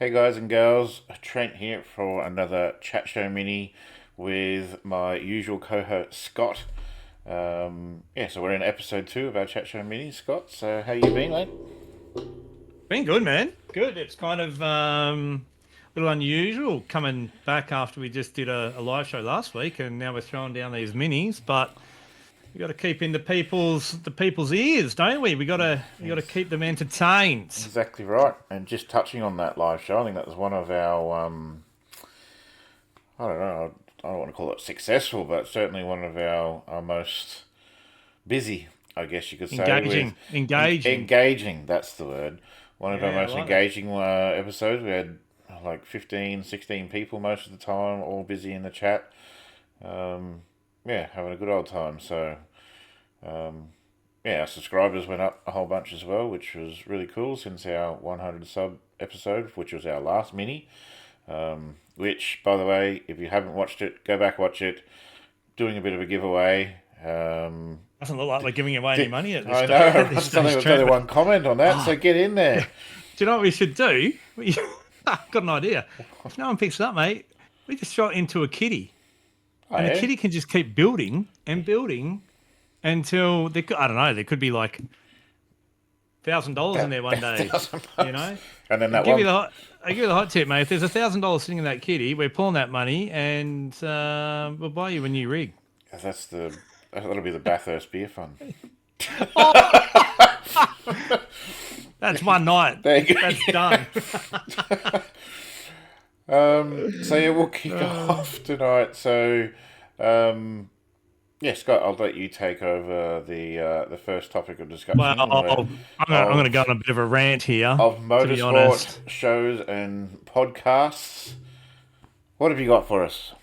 Hey guys and girls, Trent here for another chat show mini with my usual co-host Scott. So we're in episode 2 of our chat show mini. Scott, so how you been, mate? Been good, man. Good. It's kind of a little unusual coming back after we just did a live show last week, and now we're throwing down these minis. But we got to keep in the people's ears, don't we? We got to keep them entertained. Exactly right. And just touching on that live show, I think that was one of our I don't know, I don't want to call it successful, but certainly one of our most busy, I guess you could say, with Engaging. engaging. That's the word. One of our Yeah, I most like that. engaging episodes. We had like 15, 16 people most of the time, all busy in the chat. Yeah, having a good old time. So, yeah, our subscribers went up a whole bunch as well, which was really cool since our 100 sub episode, which was our last mini. Which, by the way, if you haven't watched it, go back watch it. Doing a bit of a giveaway. Doesn't look like we're giving away any money at this I stage, know. at this There's only, stage, there's Trent. only But one comment on that, so get in do there. you know what we should do? I've got an idea. If no one picks it up, mate, we just throw it into a kitty, Oh and the yeah. kitty can just keep building and building until I don't know, there could be like $1,000 in there one day. You $1,000. know, And then I that give you one, the hot, I give you the hot tip, mate. If there's $1,000 sitting in that kitty, we're pulling that money and we'll buy you a new rig. that'll be the Bathurst Beer Fund. Oh, that's one night. There you go. That's done. So yeah, we'll kick off tonight. So, yeah, Scott, I'll let you take over the first topic of Well, discussion I'm going to of go on a bit of a rant here, of to be honest. motorsport shows and podcasts. What have you got for us?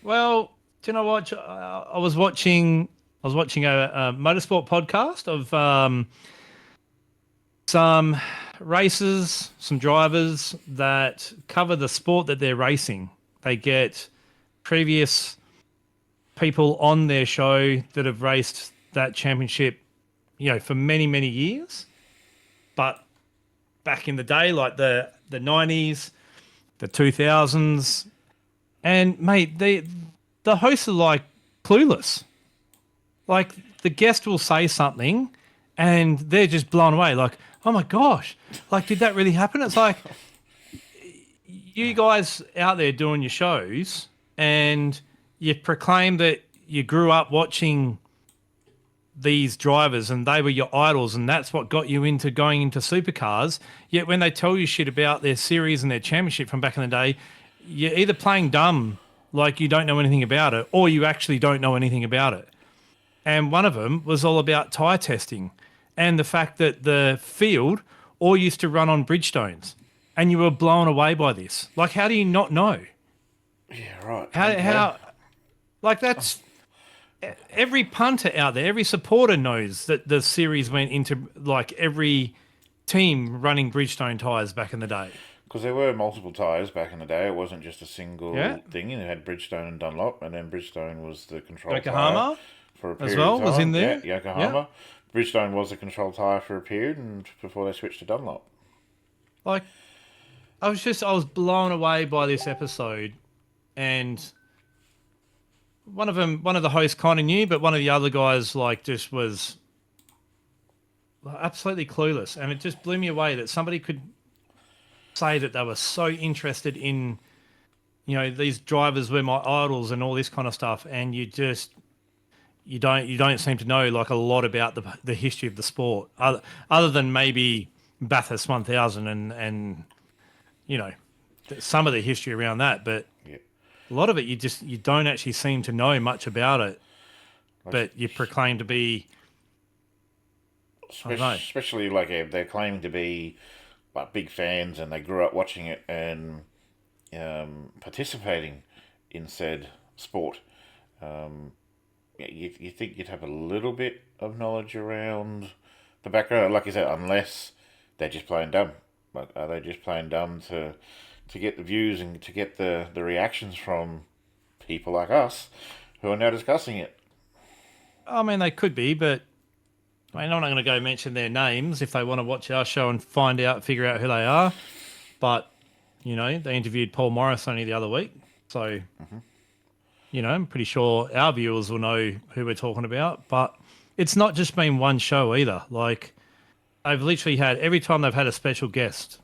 Well, do you know what? I was watching a motorsport podcast of some racers, some drivers that cover the sport that they're racing. They get previous people on their show that have raced that championship, for many, many years. But back in the day, like the 90s, the 2000s, and mate, the hosts are like clueless. Like the guest will say something and they're just blown away. Like, oh my gosh, like did that really happen? It's like you guys out there doing your shows and you proclaim that you grew up watching these drivers and they were your idols and that's what got you into going into supercars. Yet when they tell you shit about their series and their championship from back in the day, you're either playing dumb, like you don't know anything about it, or you actually don't know anything about it. And one of them was all about tyre testing and the fact that the field all used to run on Bridgestones. And you were blown away by this. Like, how do you not know? Yeah, right. How, Okay. how like that's every punter out there, every supporter knows that the series went into like every team running Bridgestone tyres back in the day. Because there were multiple tyres back in the day. It wasn't just a Yeah. single thing. You had Bridgestone and Dunlop, and then Bridgestone was the control tyre Yokohama for a as period of well was in time. Yeah, there. Yeah. Yokohama. Bridgestone was the control tyre for a period, and before they switched to Dunlop. Like I was blown away by this episode, and one of the hosts kind of knew, but one of the other guys like just was absolutely clueless, and it just blew me away that somebody could say that they were so interested in these drivers were my idols and all this kind of stuff, and you don't seem to know like a lot about the history of the sport other than maybe Bathurst 1000 and you know some of the history around that, but Yeah. a lot of it you don't actually seem to know much about it, Like, but you proclaim to be, I don't know. especially like they're claiming to be like big fans, and they grew up watching it and participating in said sport. Yeah, you think you'd have a little bit of knowledge around the background, like you said, unless they're just playing dumb. Like, are they just playing dumb to get the views and to get the reactions from people like us who are now discussing it? I mean, they could be, but I mean, I'm not going to go mention their names if they want to watch our show and figure out who they are. But You know, they interviewed Paul Morris only the other week. So, you know, I'm pretty sure our viewers will know who we're talking about. But it's not just been one show either. Like, they've literally had, every time they've had a special guest,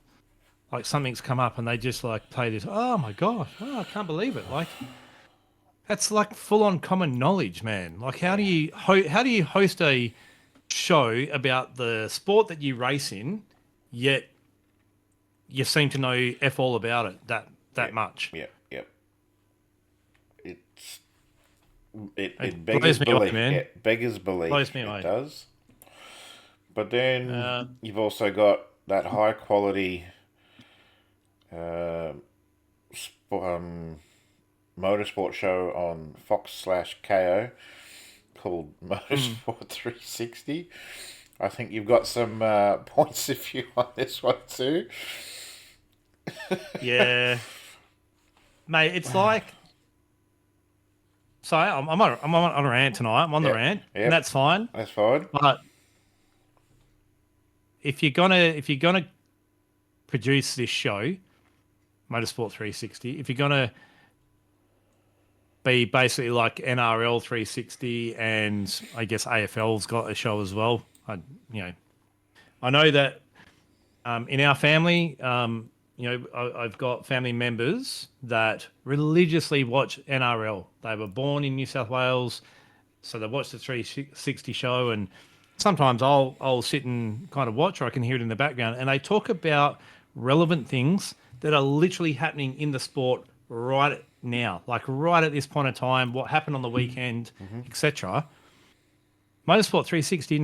like something's come up and they just like play this. Oh my gosh. Oh, I can't believe it. Like, that's like full on common knowledge, man. Like, how do you host a show about the sport that you race in, yet you seem to know F all about it that much? Yep. It blows beggars me belief. away, man. It beggars belief. Blows me away. It does. But then you've also got that high quality motorsport show on Fox/KO called Motorsport 360. I think you've got some points of view on this one too. Yeah, mate. It's like, so I'm on a rant tonight. I'm on the rant, and that's fine. That's fine. But if you're gonna produce this show, Motorsport 360, if you're gonna be basically like NRL 360, and I guess AFL's got a show as well. I know that in our family, I've got family members that religiously watch NRL. They were born in New South Wales, so they watch the 360 show, and sometimes I'll sit and kind of watch, or I can hear it in the background, and they talk about relevant things that are literally happening in the sport right now, like right at this point of time, what happened on the weekend, etc. Motorsport 360,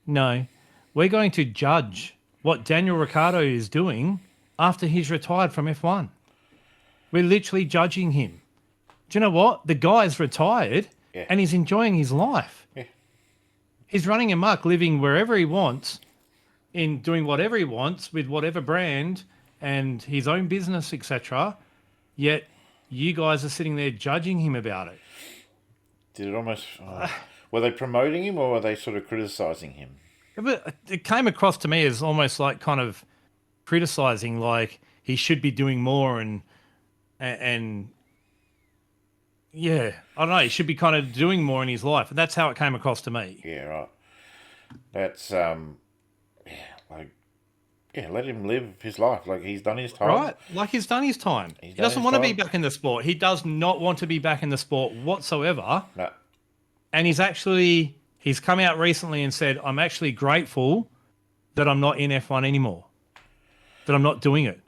no. We're going to judge what Daniel Ricciardo is doing after he's retired from F1. We're literally judging him. Do you know what? The guy's retired and he's enjoying his life. Yeah. He's running amok, living wherever he wants, in doing whatever he wants with whatever brand and his own business, etc. Yet you guys are sitting there judging him about it. Did it almost... were they promoting him or were they sort of criticising him? It came across to me as almost like kind of criticising, like he should be doing more and yeah, I don't know, he should be kind of doing more in his life. And that's how it came across to me. Yeah, right. That's, let him live his life. Like, he's done his time. Right, like he's done his time. He doesn't want to be back in the sport. He does not want to be back in the sport whatsoever. No. And he's come out recently and said, I'm actually grateful that I'm not in F1 anymore, that I'm not doing it.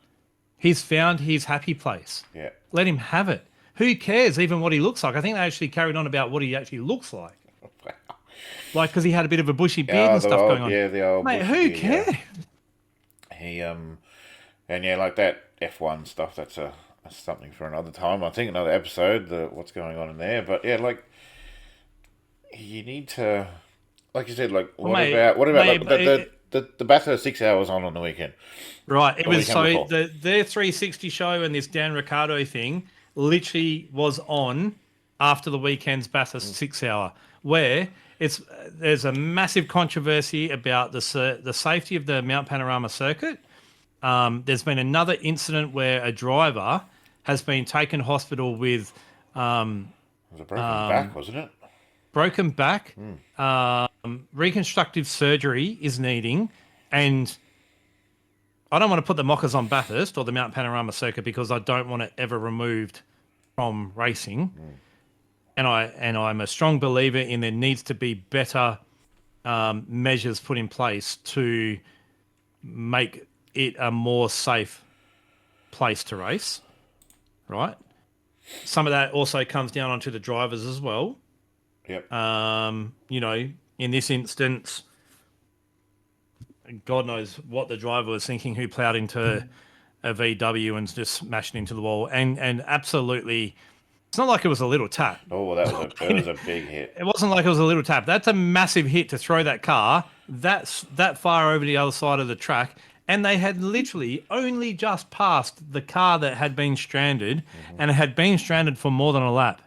He's found his happy place. Yeah. Let him have it. Who cares even what he looks like? I think they actually carried on about what he actually looks like. Like, because he had a bit of a bushy beard and stuff going on. Yeah, the old mate, who beard, cares? Yeah. Like that F1 stuff, that's something for another time. I think another episode, what's going on in there. But yeah, like, you need to, like you said, like, what about the Bathurst 6 hours on the weekend? Right. It was so their 360 show and this Dan Ricciardo thing literally was on after the weekend's Bathurst 6 hour, where there's a massive controversy about the safety of the Mount Panorama circuit. There's been another incident where a driver has been taken to hospital with it was a broken back, wasn't it? Broken back, reconstructive surgery is needing, and I don't want to put the mockers on Bathurst or the Mount Panorama circuit because I don't want it ever removed from racing. And I'm a strong believer in there needs to be better measures put in place to make it a more safe place to race, right? Some of that also comes down onto the drivers as well. Yep. In this instance, God knows what the driver was thinking who ploughed into a VW and just smashed into the wall. And absolutely, it's not like it was a little tap. Oh, that was a big hit. It wasn't like it was a little tap. That's a massive hit to throw that car that far over the other side of the track. And they had literally only just passed the car that had been stranded, and it had been stranded for more than a lap.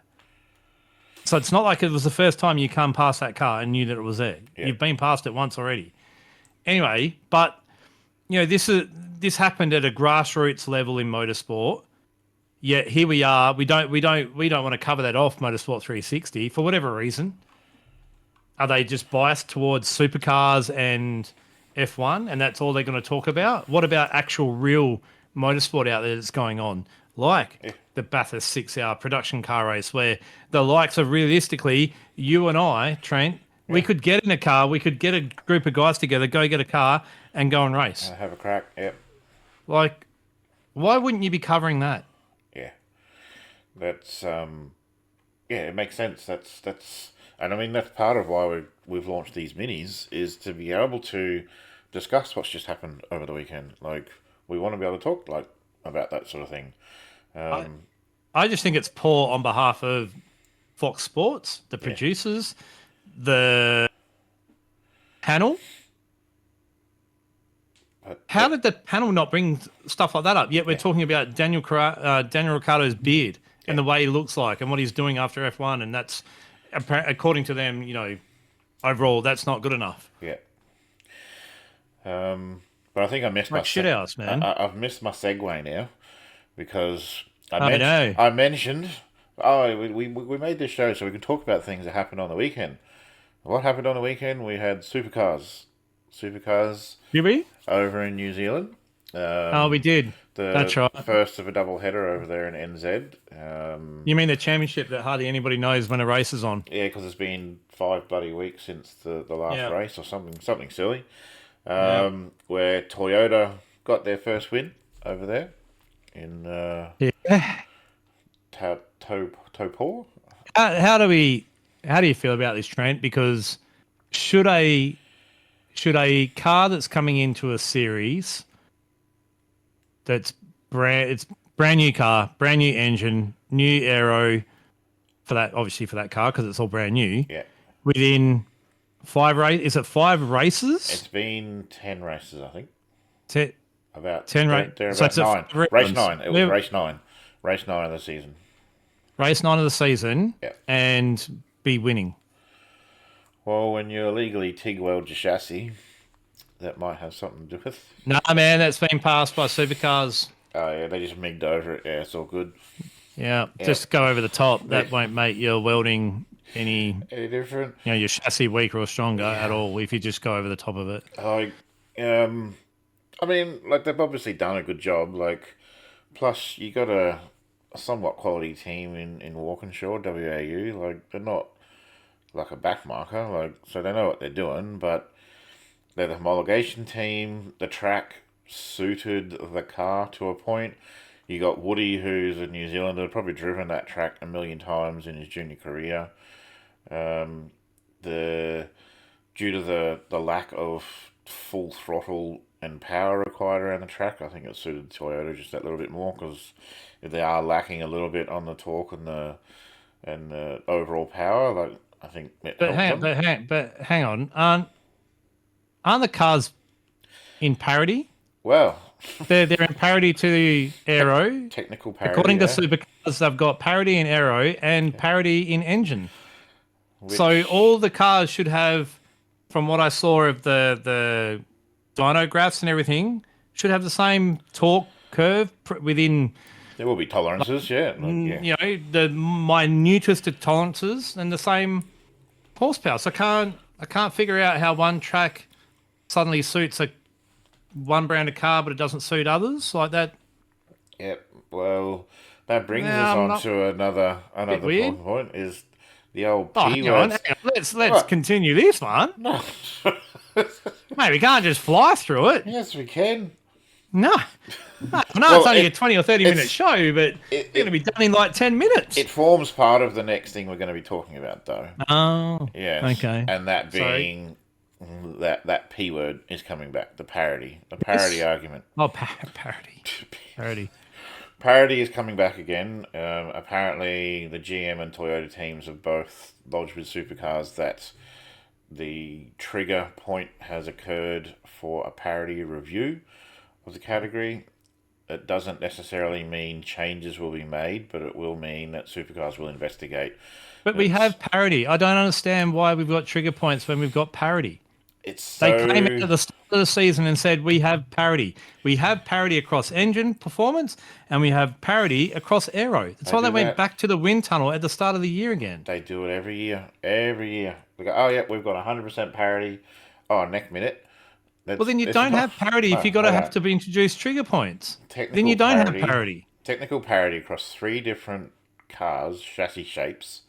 So it's not like it was the first time you come past that car and knew that it was there. Yeah. You've been past it once already. Anyway, but this happened at a grassroots level in motorsport. Yet here we are. We don't want to cover that off Motorsport 360 for whatever reason. Are they just biased towards supercars and F1, and that's all they're going to talk about? What about actual real motorsport out there that's going on, like the Bathurst 6-hour production car race, where the likes of realistically you and I, Trent, we could get in a car, we could get a group of guys together, go get a car, and go and race. Have a crack. Yep. Like, why wouldn't you be covering that? Yeah. That's it makes sense. And I mean that's part of why we've launched these minis, is to be able to discuss what's just happened over the weekend. Like, we want to be able to talk like about that sort of thing. I just think it's poor on behalf of Fox Sports, the producers, the panel. How did the panel not bring stuff like that up? Yet we're talking about Daniel Ricciardo's beard and the way he looks like and what he's doing after F1, and that's, according to them, overall that's not good enough. Yeah. But I think I missed my shit house, man. I've missed my segue now, because I mentioned we made this show so we can talk about things that happened on the weekend. What happened on the weekend? We had Supercars. Did we? Over in New Zealand. We did. That's right. First of a double header over there in NZ. You mean the championship that hardly anybody knows when a race is on? Yeah, because it's been 5 bloody weeks since the last race or something silly. Where Toyota got their first win over there in Taupo. How do you feel about this, Trent? Because should a car that's coming into a series it's brand new car, brand new engine, new aero for that car because it's all brand new. Yeah. Within 5 races, is it 5 races? It's been 10 races, I think. About 10 races. So it's 9. Race 9. It was race 9. Race 9 of the season. Race 9 of the season. Yeah. And be winning. Well, when you illegally TIG weld your chassis, that might have something to do with. Nah, man, that's been passed by Supercars. Oh yeah, they just migged over it. Yeah, it's all good. Yeah, just go over the top. That won't make your welding any different. Your chassis weaker or stronger at all if you just go over the top of it. I mean, like, they've obviously done a good job. Like, plus you got a somewhat quality team in Walkinshaw, WAU. Like, they're not like a backmarker. Like, so they know what they're doing, but they're the homologation team. The track suited the car to a point. You got Woody, who's a New Zealander, probably driven that track a million times in his junior career. Due to the lack of full throttle and power required around the track, I think it suited Toyota just that little bit more, because if they are lacking a little bit on the torque and the overall power, like, I think it helped them. But hang on, aren't the cars in parity? Well, they're in parity to the aero. Technical parity. According to Supercars, they've got parity in aero and parity in engine. So all the cars should have, from what I saw of the dyno graphs and everything, should have the same torque curve within. There will be tolerances, the minutest of tolerances and the same horsepower. So I can't figure out how one track suddenly suits one brand of car, but it doesn't suit others like that. Yep. Well, that brings us on to another point is the old P words. Let's continue this one. No. Mate, we can't just fly through it. Yes, we can. No. It's only a 20 or 30-minute show, but it's going to be done in like 10 minutes. It forms part of the next thing we're going to be talking about, though. Oh. Yes. Okay. And that being that P word is coming back. The parity argument. Oh, parity. Parity. Parity is coming back again. Apparently, the GM and Toyota teams have both lodged with Supercars that the trigger point has occurred for a parity review of the category. It doesn't necessarily mean changes will be made, but it will mean that Supercars will investigate. But we have parity. I don't understand why we've got trigger points when we've got parity. it's They so came out at the start of the season and said, we have parity. We have parity across engine performance and we have parity across aero. That's why they went back to the wind tunnel at the start of the year again. They do it every year. Every year. They go, oh, yeah, we've got 100% parity. Oh, next minute. Well, then you don't have parity if you've got to have to be introduced trigger points. Then you don't have parity. Technical parity across 3 different cars, chassis shapes,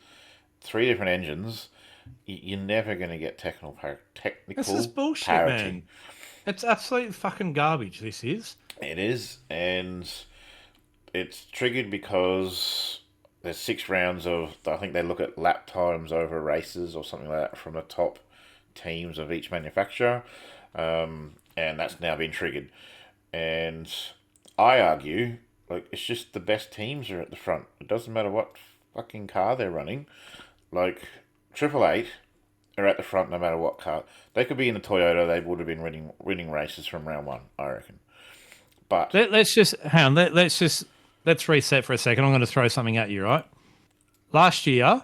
3 different engines. You're never going to get technical This is bullshit, parity. Man. It's absolute fucking garbage, this is. It is, and it's triggered because there's 6 rounds of, I think they look at lap times over races or something like that from the top teams of each manufacturer, and that's now been triggered. And I argue, like, it's just the best teams are at the front. It doesn't matter what fucking car they're running. Like, Triple Eight are at the front no matter what car. They could be in the Toyota. They would have been winning races from round 1, I reckon. But let's just hang on. Let's reset for a second. I'm going to throw something at you, right? Last year,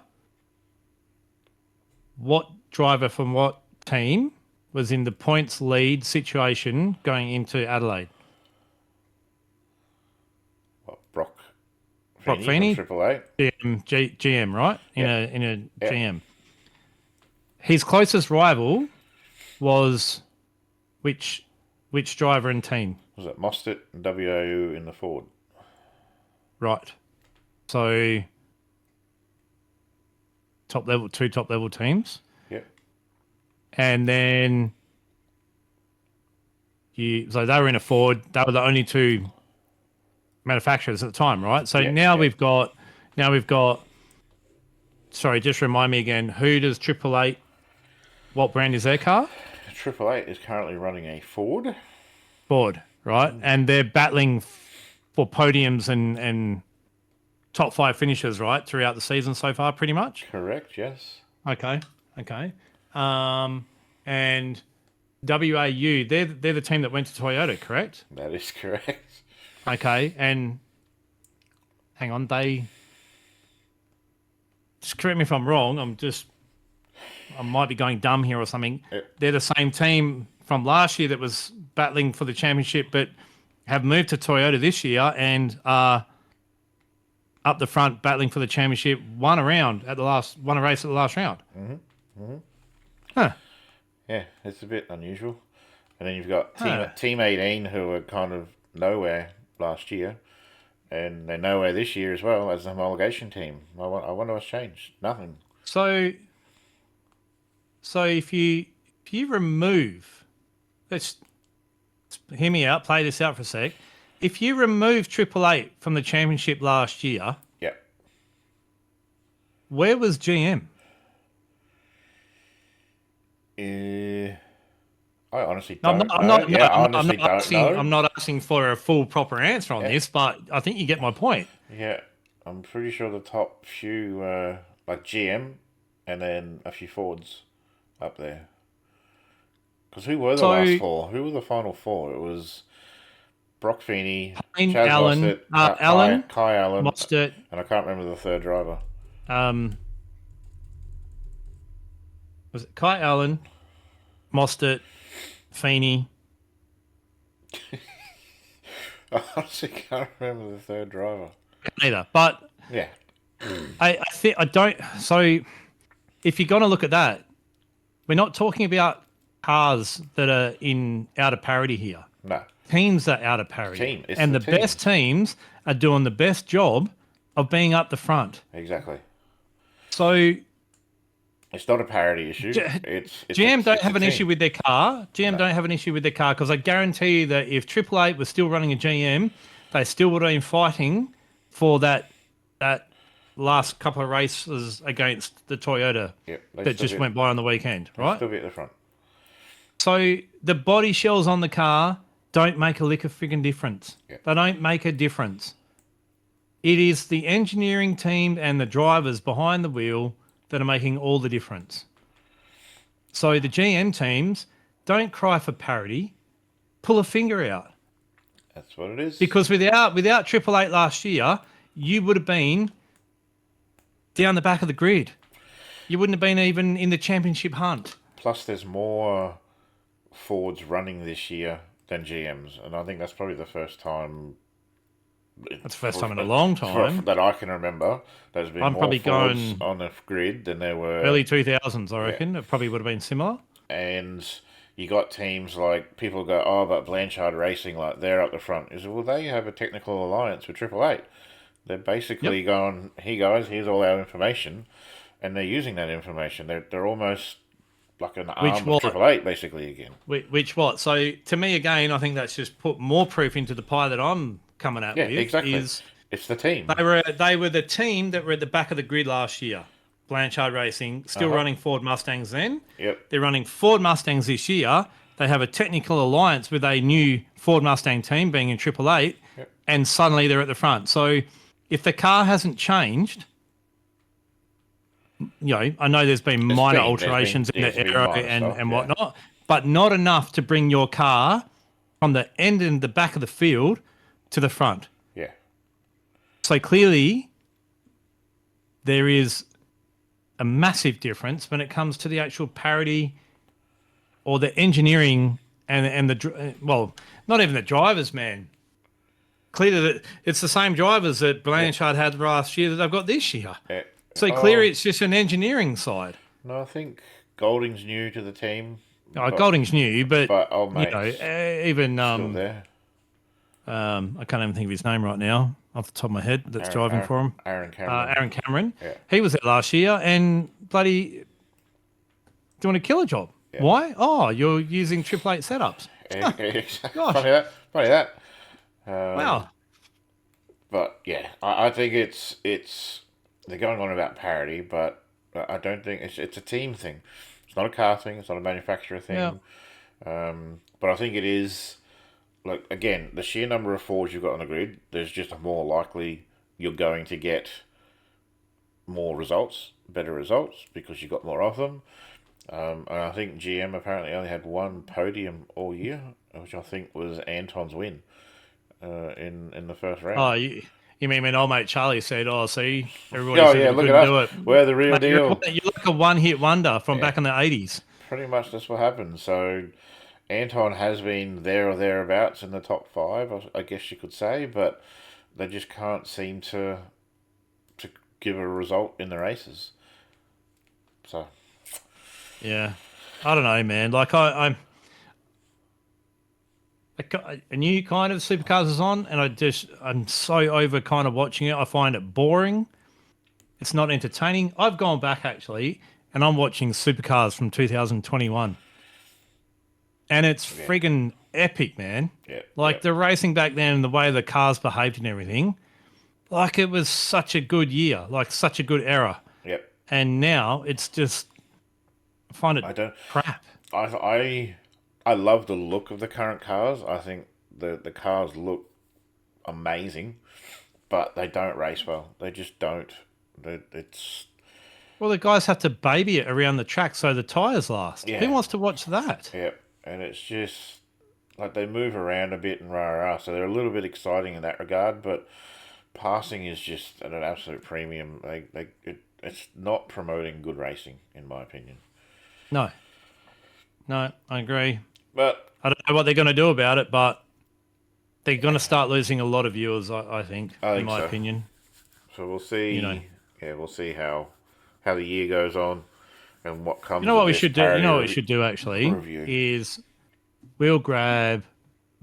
what driver from what team was in the points lead situation going into Adelaide? what, Brock Feeney, Triple Eight. GM, right? In a GM. His closest rival was which driver and team? Was it Mostert and WAU in the Ford? Right. So two top level teams. Yep. And then so they were in a Ford. They were the only 2 manufacturers at the time, right? So now we've got. Sorry, just remind me again. Who does Triple Eight? What brand is their car? Triple Eight is currently running a Ford. Ford, right? And they're battling for podiums and top 5 finishes, right, throughout the season so far, pretty much. Correct. Yes. Okay. And WAU, they're the team that went to Toyota, correct? That is correct. Okay, and hang on, just correct me if I'm wrong. I might be going dumb here or something. They're the same team from last year that was battling for the championship, but have moved to Toyota this year and are up the front battling for the championship. Won a race at the last round. Huh. Yeah, it's a bit unusual. And then you've got Team 18 who were kind of nowhere last year, and they're nowhere this year as well as the homologation team. I wonder what's changed. Nothing. So if you remove, let's hear me out, play this out for a sec. If you remove Triple Eight from the championship last year, where was GM? I honestly don't know. I'm not asking for a full proper answer on this, but I think you get my point. Yeah, I'm pretty sure the top few like GM and then a few Fords up there. Because who were the last 4? Who were the final 4? It was Brock Feeney, Chaz Allen, Mostert, Kai Allen, Mostert, and I can't remember the third driver. Was it Kai Allen, Mostert, Feeney? I honestly can't remember the third driver. Neither, but yeah, I think I don't. So if you're gonna look at that, we're not talking about cars that are out of parity here. No. Teams are out of parity. And the best teams are doing the best job of being up the front. Exactly. So it's not a parity issue. GM don't have an issue with their car. GM don't have an issue with their car because I guarantee you that if Triple Eight was still running a GM, they still would have been fighting for that last couple of races against the Toyota that just went by on the weekend, right? Still be at the front. So the body shells on the car don't make a lick of friggin' difference. Yep. They don't make a difference. It is the engineering team and the drivers behind the wheel that are making all the difference. So the GM teams don't cry for parity. Pull a finger out. That's what it is. Because without Triple Eight last year, you would have been down the back of the grid. You wouldn't have been even in the championship hunt. Plus, there's more Fords running this year than GMs, and I think that's probably the first time That's the first time in a long time. that I can remember. There's been I'm more probably Fords going on the grid than there were. early 2000s, I Yeah, reckon. It probably would have been similar. and you got teams like people go, oh, but Blanchard Racing, like they're up the front. Is well, they have a technical alliance with Triple Eight. They're basically Yep. going, hey guys, here's all our information, and they're using that information. They're almost like an Which arm of what? Triple Eight, basically again. Which what? So to me, again, I think that's just put more proof into the pie that I'm coming out Yeah, with. exactly. Is It's the team. they were the team that were at the back of the grid last year. Blanchard Racing, Uh still huh. running Ford Mustangs then. Yep. They're running Ford Mustangs this year. They have a technical alliance with a new Ford Mustang team being in Triple Eight, Yep. and suddenly they're at the front. So if the car hasn't changed, I know there's been minor alterations in the Been aero minor stuff. and Yeah. whatnot, but not enough to bring your car from the end and the back of the field to the front. Yeah. So clearly, there is a massive difference when it comes to the actual parity or the engineering and well, not even the drivers, man. Clearly, that it's the same drivers that Blanchard had last year that they've got this year. Yeah. So clearly, Oh it's just an engineering side. no, I think Golding's new to the team, Oh, but Golding's new, but old mate's even still there. I can't even think of his name right now off the top of my head. That's driving for him. Aaron Cameron. Aaron Cameron. Yeah. He was there last year and bloody doing a killer job. Yeah. Why? Oh, you're using Triple Eight setups. Gosh. Funny that. Funny that. Wow. But yeah, I think it's they're going on about parity, but I don't think it's a team thing. It's not a car thing. It's not a manufacturer thing. But I think it is. Like again, the sheer number of Fords you've got on the grid, there's just a more likely you're going to get more results, better results because you got more of them. And I think GM apparently only had one podium all year, which I think was Anton's win in the first round. Oh, you mean when old mate Charlie said, "Oh, see, everybody Oh said yeah, we look couldn't at do us. it." We're the real Mate, deal. you're like a one-hit wonder from Yeah. back in the 80s. Pretty much that's what happened. So Anton has been there or thereabouts in the top five, I guess you could say, but they just can't seem to give a result in the races. So Yeah, I don't know, man. Like I'm a new kind of Supercars is on, and I'm so over kind of watching it. I find it boring. It's not entertaining. I've gone back actually, and I'm watching Supercars from 2021, and it's yeah, friggin' epic, man. yeah, Like the racing back then and the way the cars behaved and everything. Like it was such a good year, like such a good era. yep. And now it's just I find it I don't. crap. I love the look of the current cars. I think the cars look amazing, but they don't race well. They just don't. It's Well, the guys have to baby it around the track so the tires last. yeah, Who wants to watch that? yep. And it's just like they move around a bit and rah rah. So they're a little bit exciting in that regard, but passing is just at an absolute premium. It's not promoting good racing, in my opinion. No, no, I agree. But I don't know what they're going to do about it, but they're going to start losing a lot of viewers. I think, I in think my so. opinion. so we'll see. You know. Yeah, we'll see how the year goes on and what comes. You know of what we this should do? You parity know what we should do actually review. is we'll grab.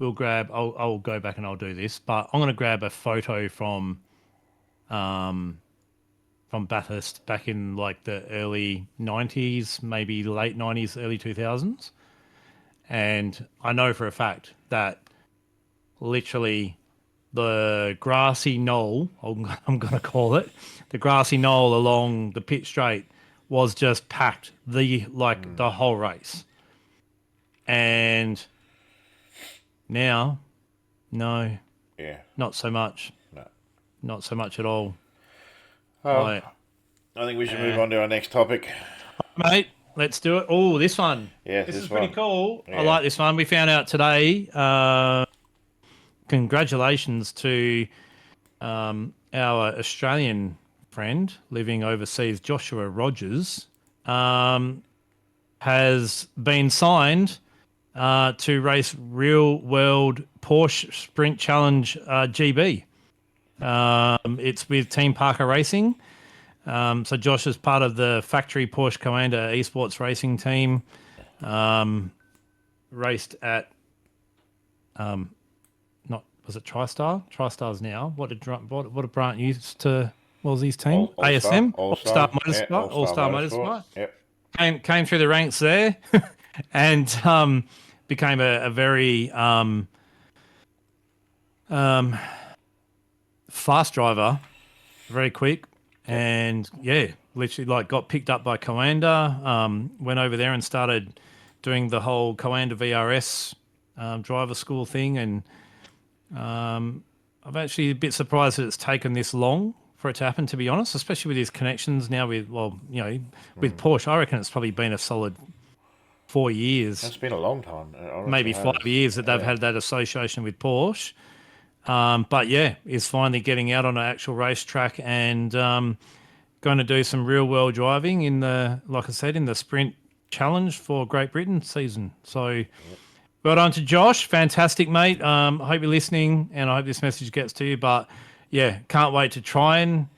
I'll go back and I'll do this, but I'm going to grab a photo from Bathurst back in like the early 90s, maybe late 90s, early 2000s. And I know for a fact that literally the grassy knoll, I'm going to call it, the grassy knoll along the pit straight was just packed the whole race. And now, no, Yeah. not so much. No. Not so much at all. Oh, Like, I think we should move on to our next topic. mate, let's do it. Oh, this one. Yeah, This this is pretty one. cool. Yeah. I like this one. We found out today. Congratulations to our Australian friend living overseas, Joshua Rogers, has been signed to race real world Porsche Sprint Challenge GB. It's with Team Parker Racing. So Josh is part of the factory Porsche Commander esports racing team. Raced at not was it TriStar? TriStar's now. What did Brant used to? What was his team? ASM, All All-Star Star, Motorsport. All-Star Motorsport. Yep. Came through the ranks there, and became a very fast driver, very quick, and literally like got picked up by Coanda. Went over there and started doing the whole Coanda VRS driver school thing, and I'm actually a bit surprised that it's taken this long for it to happen, to be honest, especially with his connections now with, with Porsche. I reckon it's probably been a solid 4 years, It's been a long time. It honestly maybe has. 5 years that they've had that association with Porsche. But is finally getting out on an actual racetrack and going to do some real world driving in like I said, in the Sprint Challenge for Great Britain season. So well done to Josh. Fantastic, mate. I hope you're listening and I hope this message gets to you. But can't wait to try and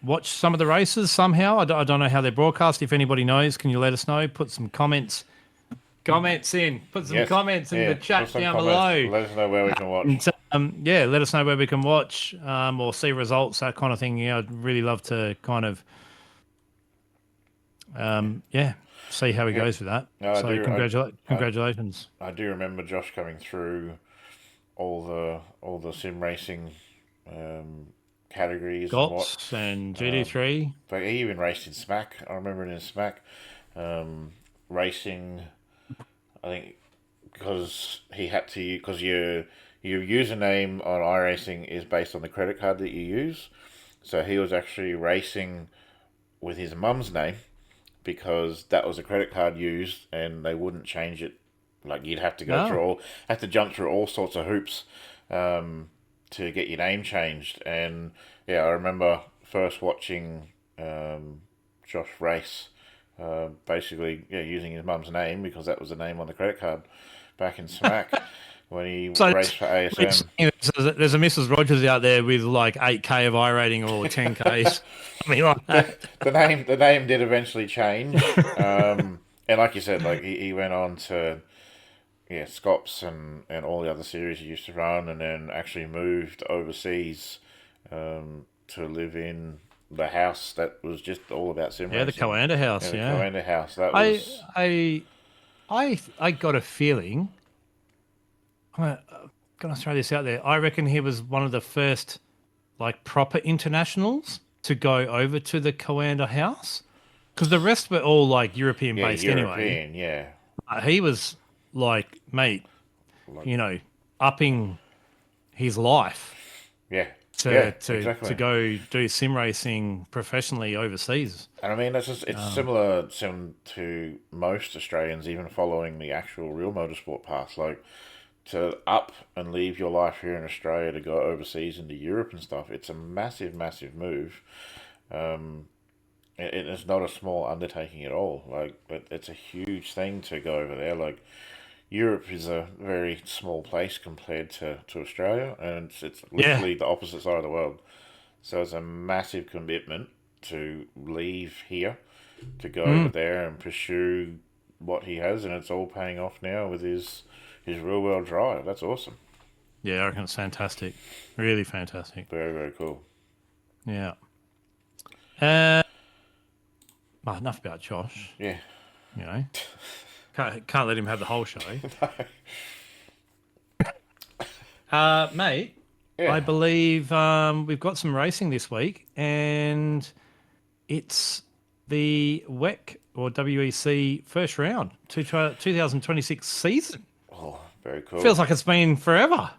watch some of the races somehow. I don't know how they're broadcast. If anybody knows, can you let us know? Put some comments in. Put some comments in the chat down below. Let us know where we can watch. And, let us know where we can watch or see results, that kind of thing. I'd really love to kind of, see how he goes with that. No, Congratulations. I do remember Josh coming through all the sim racing categories GOTS and GD3. But he even raced in Smack. I remember it in Smack. Racing, I think, because he had to, because your username on iRacing is based on the credit card that you use. So he was actually racing with his mum's name because that was a credit card used and they wouldn't change it. Like you'd have to jump through all sorts of hoops to get your name changed. And I remember first watching Josh race, basically using his mum's name because that was the name on the credit card back in Smack when he raced for ASM. There's a Mrs. Rogers out there with like 8K of iRating or 10Ks. I mean, like the name did eventually change, and like you said, like he went on to Scops and all the other series he used to run, and then actually moved overseas to live in the house that was just all about sim racing. The Coanda house. The Coanda house. That was. I got a feeling. I'm gonna throw this out there. I reckon he was one of the first, like, proper internationals to go over to the Coanda house, because the rest were all like European based anyway. He was like, mate, upping his life. To go do sim racing professionally overseas. And I mean, it's similar to most Australians, even following the actual real motorsport path. Like, to up and leave your life here in Australia to go overseas into Europe and stuff, it's a massive, massive move. It is not a small undertaking at all. Like, it's a huge thing to go over there. Like, Europe is a very small place compared to Australia, and it's literally the opposite side of the world. So it's a massive commitment to leave here, to go over there and pursue what he has, and it's all paying off now with his real world drive. That's awesome. Yeah, I reckon it's fantastic. Really fantastic. Very, very cool. Yeah. Enough about Josh. Yeah. Can't let him have the whole show. Mate, I believe we've got some racing this week, and it's the WEC or WEC first round 2026 season. Oh, very cool. Feels like it's been forever.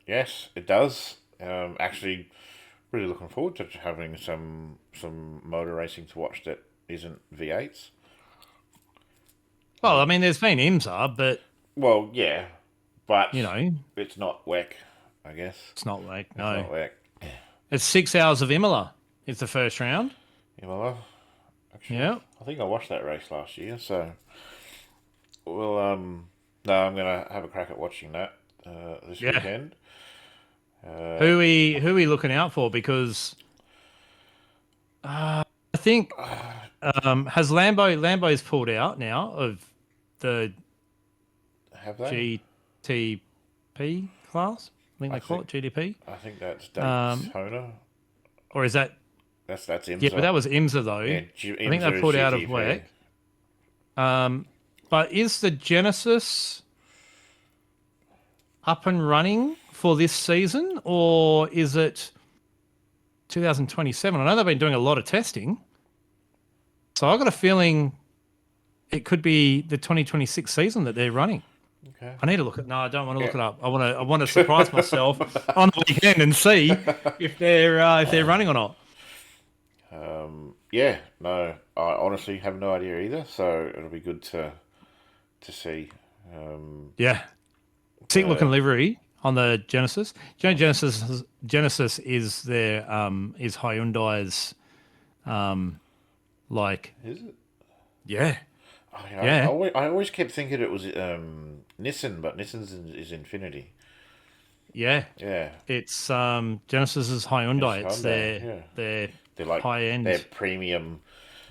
Yes, it does. Actually, really looking forward to having some motor racing to watch that isn't V8s. Well, I mean, there's been IMSA, but... Well, yeah, but, it's not WEC, I guess. It's not WEC, no. It's not WEC. It's 6 Hours of Imola. It's the first round. Imola? Actually, yeah. I think I watched that race last year, so... Well, no, I'm gonna have a crack at watching that this Yeah. weekend. Who are we looking out for? Because I think has Lambo's pulled out now of the Have they? GTP class? I think I they call think it GDP. I think that's Um, Daytona. or is that? That's Yeah, but IMSA. that was IMSA though. Yeah, I think they IMSA is pulled out of GTP. WEC. But is the Genesis up and running for this season, or is it 2027? I know they've been doing a lot of testing, so I got a feeling it could be the 2026 season that they're running. Okay. I need to look at. No, I don't want to Yeah. look it up. I want to surprise myself on the weekend and see if they're running or not. Yeah. No, I honestly have no idea either. So it'll be good to see. Yeah, sick looking livery on the Genesis. Do you know Genesis is their is Hyundai's like Is it? yeah I yeah always kept thinking it was Nissan, but Nissan's is Infinity. yeah. Yeah, It's Genesis is it's Hyundai. It's Hyundai. Yeah, their they're like high they're end premium,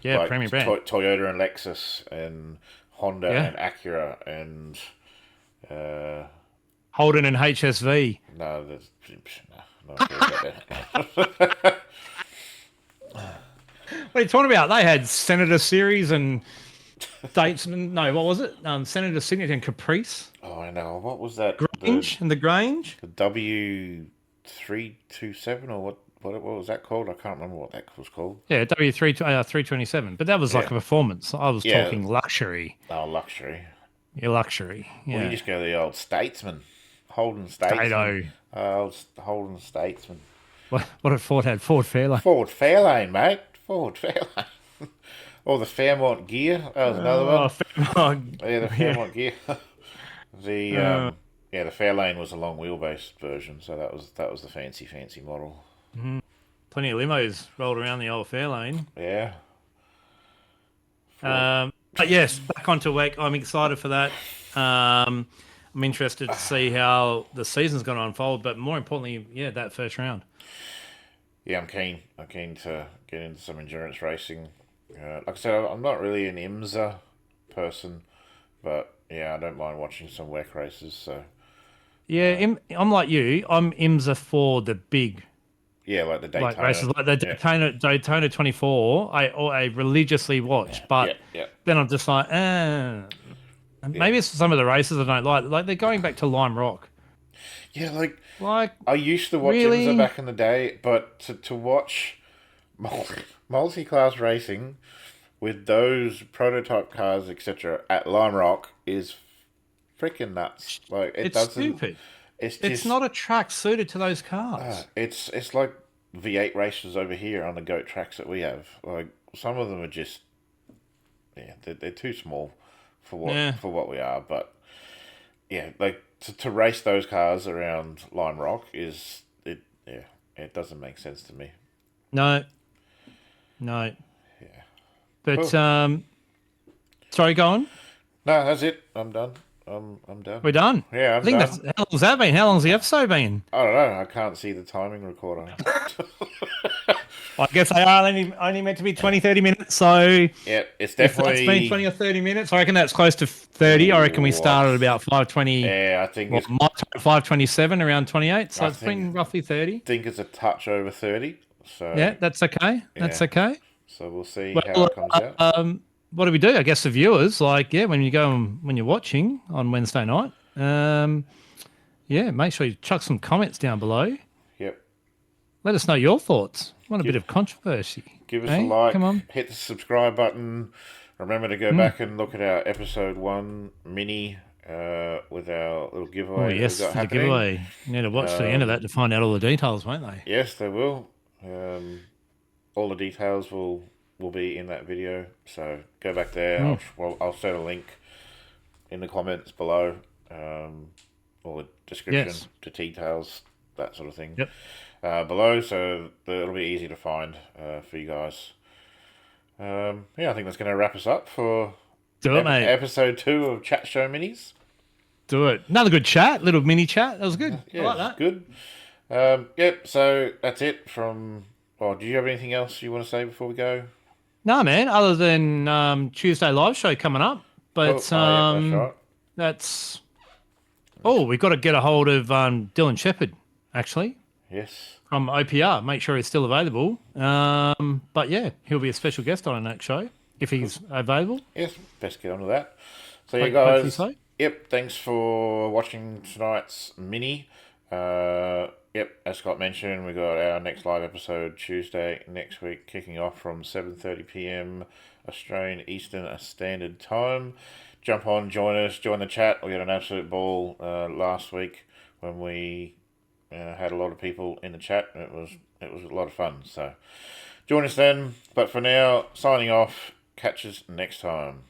yeah like premium brand Toyota and Lexus and Honda yeah. and Acura and Holden and HSV. no, there's no idea about that. What are you talking about? They had Senator Series and dates. No, what was it? Senator Signature and Caprice. Oh, I know. What was that? Grange and the Grange. The W327 or what was that called? I can't remember what that was called. Yeah, W327. But that was like Yeah. a performance. I was Yeah. talking luxury. Oh, luxury. Yeah, luxury. Well, you Yeah. just go to the old Statesman, Holden Statesman, Tato. Holden Statesman. What if Ford had? Ford Fairlane. Ford Fairlane, mate. Ford Fairlane. Or the Fairmont Gear. That was another Oh, one. Fairmont. Yeah, the Yeah. Fairmont Gear. the Uh, yeah, the Fairlane was a long wheelbase version, so that was the fancy model. Plenty of limos rolled around the old Fairlane. Yeah. But yes, back onto WEC. I'm excited for that. I'm interested to see how the season's going to unfold, but more importantly, yeah, that first round. Yeah, I'm keen. I'm keen to get into some endurance racing. Like I said, I'm not really an IMSA person, but yeah, I don't mind watching some WEC races. So Yeah, I'm like you. I'm IMSA for the big yeah, like the Daytona. like races, like the Yeah, Daytona 24. I religiously watch, yeah, but yeah. then I'm just like, maybe it's some of the races I don't like. Like they're going back to Lime Rock. Yeah, like Like I used to watch really? IMSA back in the day, but to watch multi-class racing with those prototype cars, etc., at Lime Rock is freaking nuts. Like it It's doesn't. stupid. It's It's just not a track suited to those cars. it's like V8 races over here on the goat tracks that we have. Like some of them are just yeah, they're too small Yeah. for what we are. But yeah, like to race those cars around Lime Rock is it. Yeah, it doesn't make sense to me. No. No. Yeah. But Cool. sorry, go on. No, that's it. I'm done. I'm done. We're done. Yeah, I I'm think done. that's how long's that been? How long's the episode been? I don't know. I can't see the timing recorder. I guess they are only meant to be 20, 30 minutes. So Yeah, it's if that's definitely. been 20 or 30 minutes, I reckon that's close to 30. I reckon we started at about 5:20. Yeah, I think Well, it's. my time 5:27, around 28. So I it's been roughly 30. think it's a touch over 30. So Yeah, that's okay. That's yeah. okay. So we'll see how Well, it comes out. what do we do? I guess the viewers, like, yeah, when you're watching on Wednesday night, yeah, make sure you chuck some comments down below. Yep. Let us know your thoughts. Want a bit of controversy? Give us eh? a like. Come on. Hit the subscribe button. Remember to go back and look at our episode 1 mini with our little giveaway. Oh that yes, we've got for the happening. giveaway. You need to watch to the end of that to find out all the details, won't they? Yes, they will. All the details will be in that video. So go back there. I'll set a link in the comments below, or the description Yes. to details, that sort of thing. Yep. Below, so it'll be easy to find for you guys. Yeah, I think that's going to wrap us up for Do it, mate. Episode 2 of Chat Show Minis. Do it. Another good chat, little mini chat. That was good. Yeah, I like it's that. good. Yep, so that's it from... Oh, do you have anything else you want to say before we go? No, man. Other than Tuesday live show coming up, Cool. but Oh, yeah, that's right. that's. Oh, we've got to get a hold of Dylan Shepherd, actually, Yes. from OPR. Make sure he's still available. But yeah, he'll be a special guest on our next show if he's available. Yes, best get on to that. So, yeah, Hopefully guys. so. Yep, thanks for watching tonight's mini. Yep, as Scott mentioned, we got our next live episode Tuesday next week, kicking off from 7:30 p.m. Australian Eastern Standard Time. Jump on, join us, join the chat. We had an absolute ball last week when we had a lot of people in the chat. It was a lot of fun. So join us then. But for now, signing off. Catch us next time.